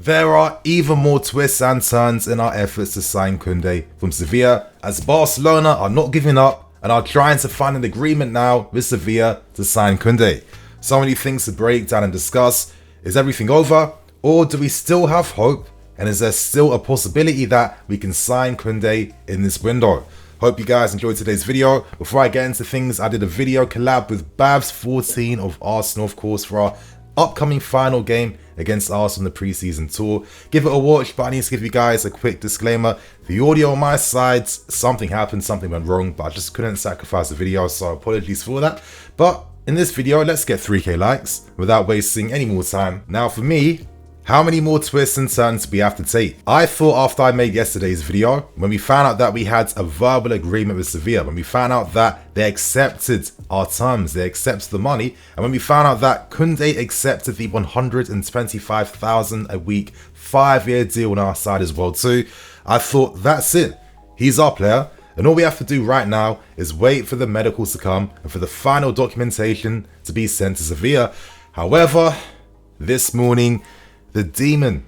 There are even more twists and turns in our efforts to sign Kounde from Sevilla, as Barcelona are not giving up and are trying to find an agreement now with Sevilla to sign Kounde. So many things to break down and discuss. Is everything over, or do we still have hope? And is there still a possibility that we can sign Kounde in this window? Hope you guys enjoyed today's video. Before I get into things, I did a video collab with Babs14 of Arsenal, of course, for our upcoming final game against Arsenal in the preseason tour. Give it a watch, but I need to give you guys a quick disclaimer. The audio on my side, something happened, something went wrong, but I just couldn't sacrifice the video, so apologies for that. But in this video, let's get 3k likes without wasting any more time. Now for me, how many more twists and turns do we have to take? I thought after I made yesterday's video, when we found out that we had a verbal agreement with Sevilla, when we found out that they accepted our terms, they accepted the money, and when we found out that Kounde accepted the 125,000 a week 5-year deal on our side as well too, I thought that's it. He's our player, and all we have to do right now is wait for the medicals to come and for the final documentation to be sent to Sevilla. However, this morning, the demon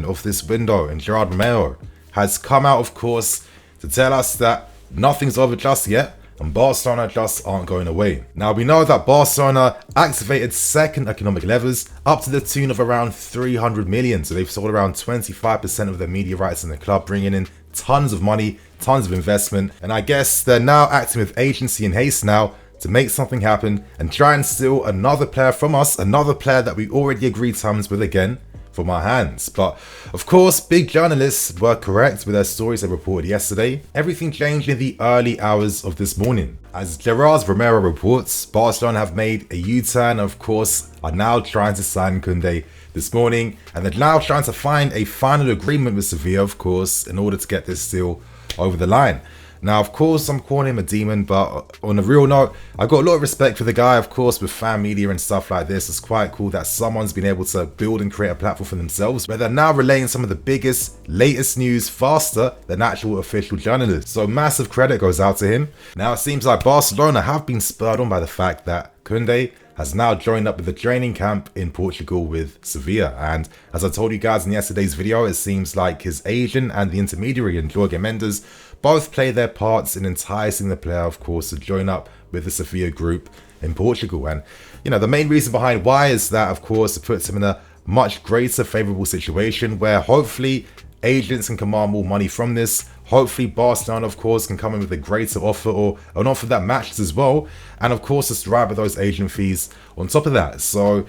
of this window in Gerard Romero has come out, of course, to tell us that nothing's over just yet and Barcelona just aren't going away. Now we know that Barcelona activated second economic levers up to the tune of around 300 million. So they've sold around 25% of their media rights in the club, bringing in tons of money, tons of investment. And I guess they're now acting with agency and haste now to make something happen and try and steal another player from us, another player that we already agreed terms with again from our hands. But of course, big journalists were correct with their stories they reported yesterday. Everything changed in the early hours of this morning. As Gerard Romero reports, Barcelona have made a U-turn, of course, are now trying to sign Kounde this morning, and they're now trying to find a final agreement with Sevilla, of course, in order to get this deal over the line. Now, of course, I'm calling him a demon, but on a real note, I've got a lot of respect for the guy, of course, with fan media and stuff like this. It's quite cool that someone's been able to build and create a platform for themselves where they're now relaying some of the biggest, latest news faster than actual official journalists. So massive credit goes out to him. Now, it seems like Barcelona have been spurred on by the fact that Kounde has now joined up with the training camp in Portugal with Sevilla. And as I told you guys in yesterday's video, it seems like his agent and the intermediary in Jorge Mendes both play their parts in enticing the player, of course, to join up with the Sevilla group in Portugal. And, you know, the main reason behind why is that, of course, it puts him in a much greater favourable situation where hopefully agents can command more money from this. Hopefully Barcelona, of course, can come in with a greater offer or an offer that matches as well. And of course, just drive with those agent fees on top of that. So, you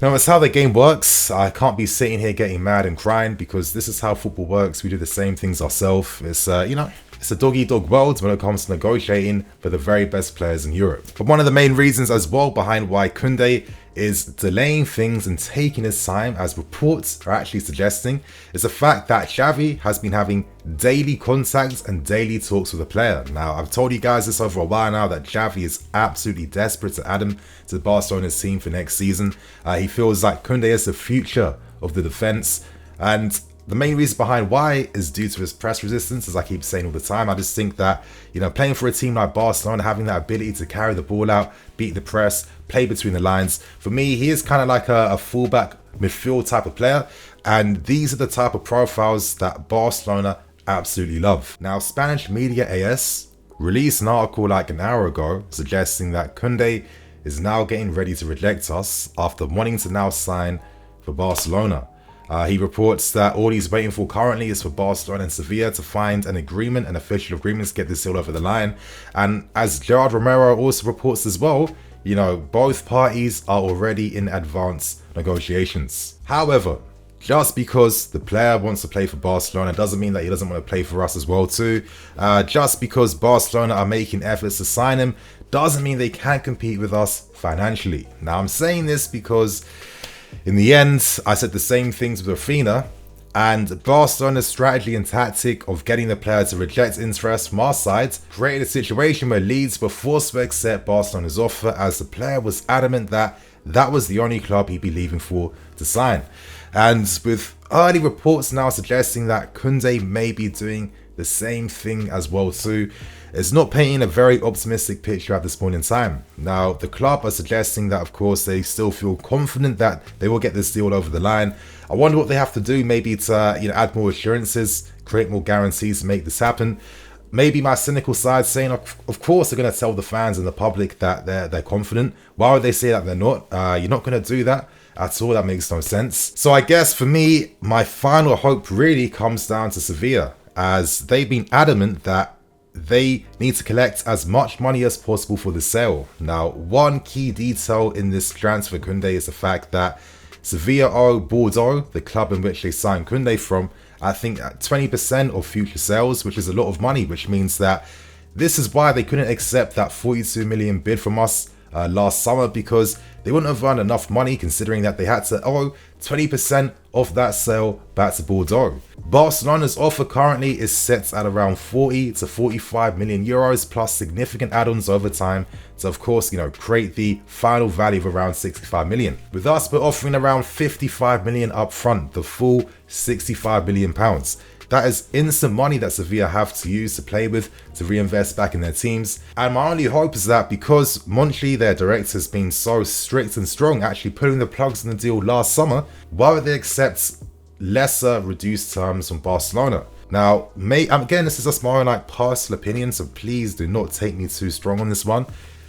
know, that's how the game works. I can't be sitting here getting mad and crying because this is how football works. We do the same things ourselves. It's, you know, it's a dog-eat-dog world when it comes to negotiating for the very best players in Europe. But one of the main reasons as well behind why Kounde is delaying things and taking his time, as reports are actually suggesting, is the fact that Xavi has been having daily contacts and daily talks with the player. Now, I've told you guys this over a while now that Xavi is absolutely desperate to add him to Barcelona's team for next season. He feels like Kounde is the future of the defense, and the main reason behind why is due to his press resistance, as I keep saying all the time. I just think that, you know, playing for a team like Barcelona, having that ability to carry the ball out, beat the press, play between the lines, for me, he is kind of like a fullback midfield type of player. And these are the type of profiles that Barcelona absolutely love. Now, Spanish media AS released an article like an hour ago suggesting that Kounde is now getting ready to reject us after wanting to now sign for Barcelona. He reports that all he's waiting for currently is for Barcelona and Sevilla to find an agreement, an official agreement to get this deal over the line. And as Gerard Romero also reports as well, you know, both parties are already in advanced negotiations. However, just because the player wants to play for Barcelona doesn't mean that he doesn't want to play for us as well too. Just because Barcelona are making efforts to sign him doesn't mean they can't compete with us financially. Now, I'm saying this because in the end, I said the same things with Rafinha, and Barcelona's strategy and tactic of getting the player to reject interest from our side created a situation where Leeds were forced to accept Barcelona's offer, as the player was adamant that that was the only club he'd be leaving for to sign. And with early reports now suggesting that Kounde may be doing the same thing as well too. It's not painting a very optimistic picture at this point in time. Now, the club are suggesting that, of course, they still feel confident that they will get this deal over the line. I wonder what they have to do, maybe to add more assurances, create more guarantees to make this happen. Maybe my cynical side saying, of course, they're going to tell the fans and the public that they're confident. Why would they say that they're not? You're not going to do that at all. That makes no sense. So I guess for me, my final hope really comes down to Sevilla, as they've been adamant that they need to collect as much money as possible for the sale. Now, one key detail in this transfer Kounde is the fact that Sevilla owe Bordeaux, the club in which they signed Kounde from, I think 20% of future sales, which is a lot of money, which means that this is why they couldn't accept that 42 million bid from us last summer, because they wouldn't have earned enough money considering that they had to owe 20% of that sale back to Bordeaux. Barcelona's offer currently is set at around 40 to 45 million euros plus significant add-ons over time to, of course, create the final value of around 65 million. With us, we're offering around 55 million up front, the full 65 million pounds. That is instant money that Sevilla have to use to play with, to reinvest back in their teams. And my only hope is that because Monchi, their director, has been so strict and strong, actually putting the plugs in the deal last summer, why would they accept lesser reduced terms from Barcelona? Now, again, this is just my own personal opinion, so please do not take me too strong on this one.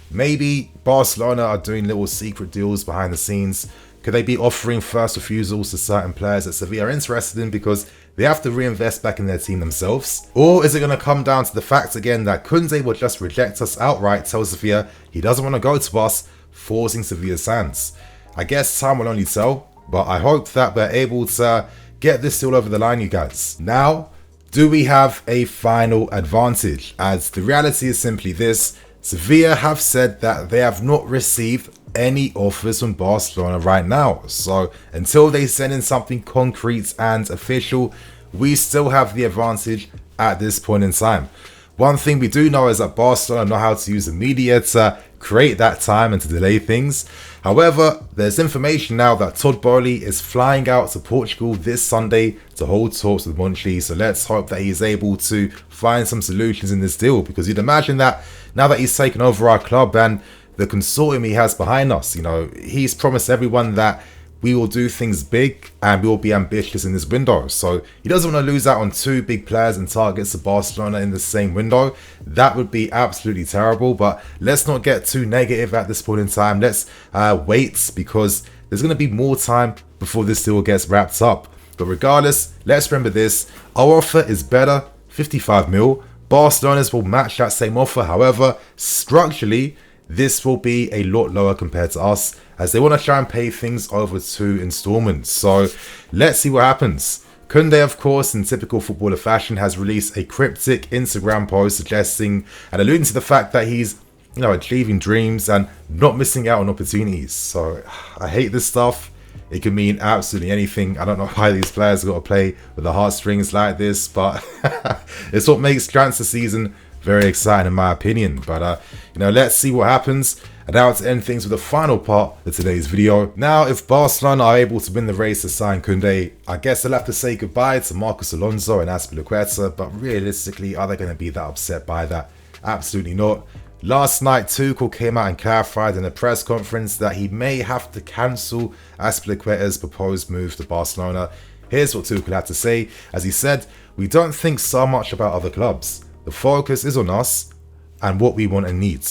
Maybe Barcelona are doing little secret deals behind the scenes. Could they be offering first refusals to certain players that Sevilla are interested in because they have to reinvest back in their team themselves? Or is it going to come down to the fact again that Kounde will just reject us outright, tell Sevilla he doesn't want to go to us, forcing Sevilla's hands? I guess time will only tell, but I hope that we're able to get this deal over the line, you guys. Now, do we have a final advantage? As the reality is simply this: Sevilla have said that they have not received any offers from Barcelona right now. So until they send in something concrete and official, we still have the advantage at this point in time. One thing we do know is that Barcelona know how to use the media to create that time and to delay things. However, there's information now that Todd BOEHLY is flying out to Portugal this Sunday to hold talks with Monchi. So let's hope that he's able to find some solutions in this deal, because you'd imagine that now that he's taken over our club and the consortium he has behind us, he's promised everyone that we will do things big and we will be ambitious in this window. So he doesn't want to lose out on two big players and targets to Barcelona in the same window. That would be absolutely terrible, but let's not get too negative at this point in time. Let's wait, because there's going to be more time before this deal gets wrapped up. But regardless, let's remember this: our offer is better, 55 mil. Barcelona's will match that same offer. However, structurally, this will be a lot lower compared to us, as they want to try and pay things over 2 installments. So let's see what happens. Kounde, of course, in typical footballer fashion, has released a cryptic Instagram post suggesting and alluding to the fact that he's achieving dreams and not missing out on opportunities. So I hate this stuff. It can mean absolutely anything. I don't know why these players got to play with the heartstrings like this, but it's what makes transfer season very exciting in my opinion. But let's see what happens. And now to end things with the final part of today's video. Now, if Barcelona are able to win the race to sign Kounde, I guess they'll have to say goodbye to Marcos Alonso and Azpilicueta. But realistically, are they going to be that upset by that? Absolutely not. Last night, Tuchel came out and clarified in a press conference that he may have to cancel Azpilicueta's proposed move to Barcelona. Here's what Tuchel had to say. As he said, "We don't think so much about other clubs. The focus is on us and what we want and need."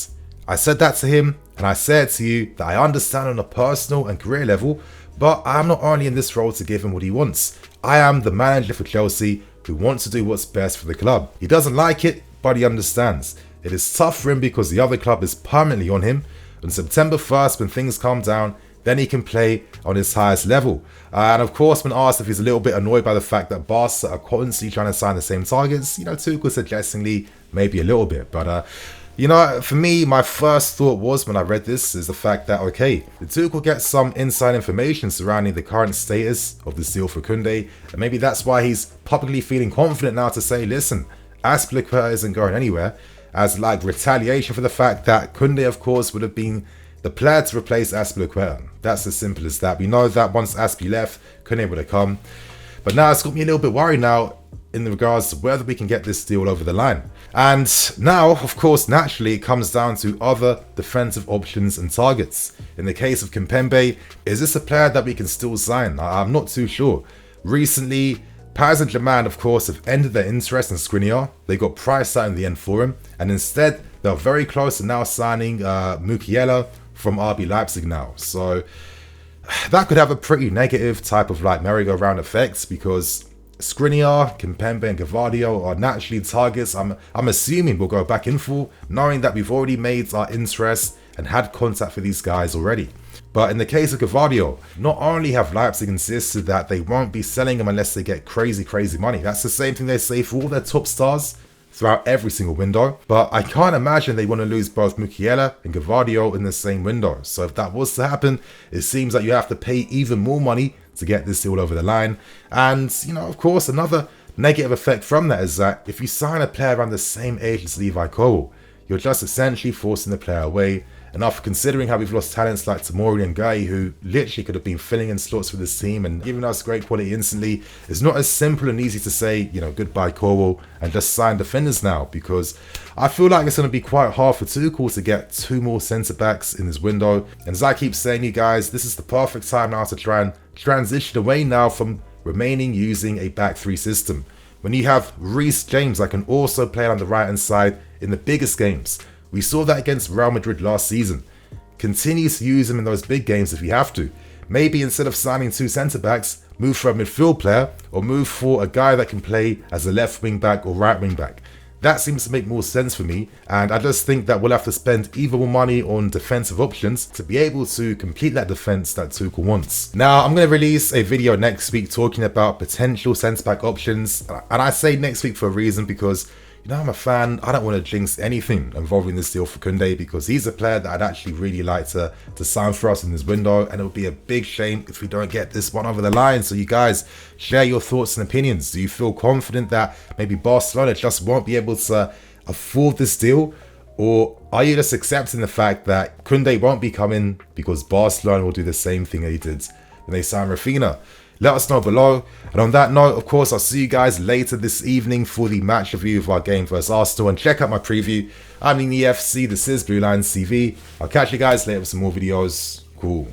I said that to him, and I said to you that I understand on a personal and career level, but I am not only in this role to give him what he wants. I am the manager for Chelsea who wants to do what's best for the club. He doesn't like it, but he understands. It is tough for him because the other club is permanently on him. On September 1st, when things calm down, then he can play on his highest level. And of course, when asked if he's a little bit annoyed by the fact that Barca are constantly trying to sign the same targets, Tuchel suggestingly maybe a little bit. But for me, my first thought was when I read this is the fact that, okay, the Tuchel gets some inside information surrounding the current status of this deal for Kounde, and maybe that's why he's publicly feeling confident now to say, listen, Azpilicueta isn't going anywhere, as retaliation for the fact that Kounde, of course, would have been the player to replace Azpilicueta. That's as simple as that. We know that once Azpi left, Kounde would have come. But now it's got me a little bit worried now. in regards to whether we can get this deal over the line. And now, of course, naturally, it comes down to other defensive options and targets. In the case of Kimpembe, is this a player that we can still sign? I'm not too sure. Recently, Paris Saint-Germain, of course, have ended their interest in Skriniar. They got priced out in the end for him, and instead, they're very close to now signing Musiala from RB Leipzig now. So that could have a pretty negative type of like merry-go-round effects, because Skriniar, Kimpembe and Gvardiol are naturally targets I'm assuming we'll go back in for, knowing that we've already made our interest and had contact for these guys already. But in the case of Gvardiol, not only have Leipzig insisted that they won't be selling him unless they get crazy money. That's the same thing they say for all their top stars throughout every single window. But I can't imagine they want to lose both Musiala and Gvardiol in the same window. So if that was to happen, it seems like you have to pay even more money to get this deal over the line. And, you know, of course, another negative effect from that is that if you sign a player around the same age as Levi Colwill, you're just essentially forcing the player away. And after considering how we've lost talents like Tomori and Guy, who literally could have been filling in slots for this team and giving us great quality instantly, it's not as simple and easy to say, you know, goodbye Colwill and just sign defenders now, because I feel like it's going to be quite hard for Tuchel to get 2 more centre-backs in this window. And as I keep saying, you guys, this is the perfect time now to try and transition away now from remaining using a back 3 system. When you have Reece James that can also play on the right-hand side in the biggest games. We saw that against Real Madrid last season. Continue to use him in those big games if you have to. Maybe instead of signing 2 centre-backs, move for a midfield player or move for a guy that can play as a left wing-back or right wing-back. That seems to make more sense for me, and I just think that we'll have to spend even more money on defensive options to be able to complete that defense that Tuchel wants. Now, I'm going to release a video next week talking about potential centre-back options, and I say next week for a reason, because you know, I'm a fan. I don't want to jinx anything involving this deal for Kounde, because he's a player that I'd actually really like to sign for us in this window, and it would be a big shame if we don't get this one over the line. So you guys, share your thoughts and opinions. Do you feel confident that maybe Barcelona just won't be able to afford this deal? Or are you just accepting the fact that Kounde won't be coming because Barcelona will do the same thing they did when they signed Rafinha? Let us know below. And on that note, of course, I'll see you guys later this evening for the match review of our game versus Arsenal. And check out my preview. I'm in the EFC. This is Blue Lines TV. I'll catch you guys later with some more videos. Cool.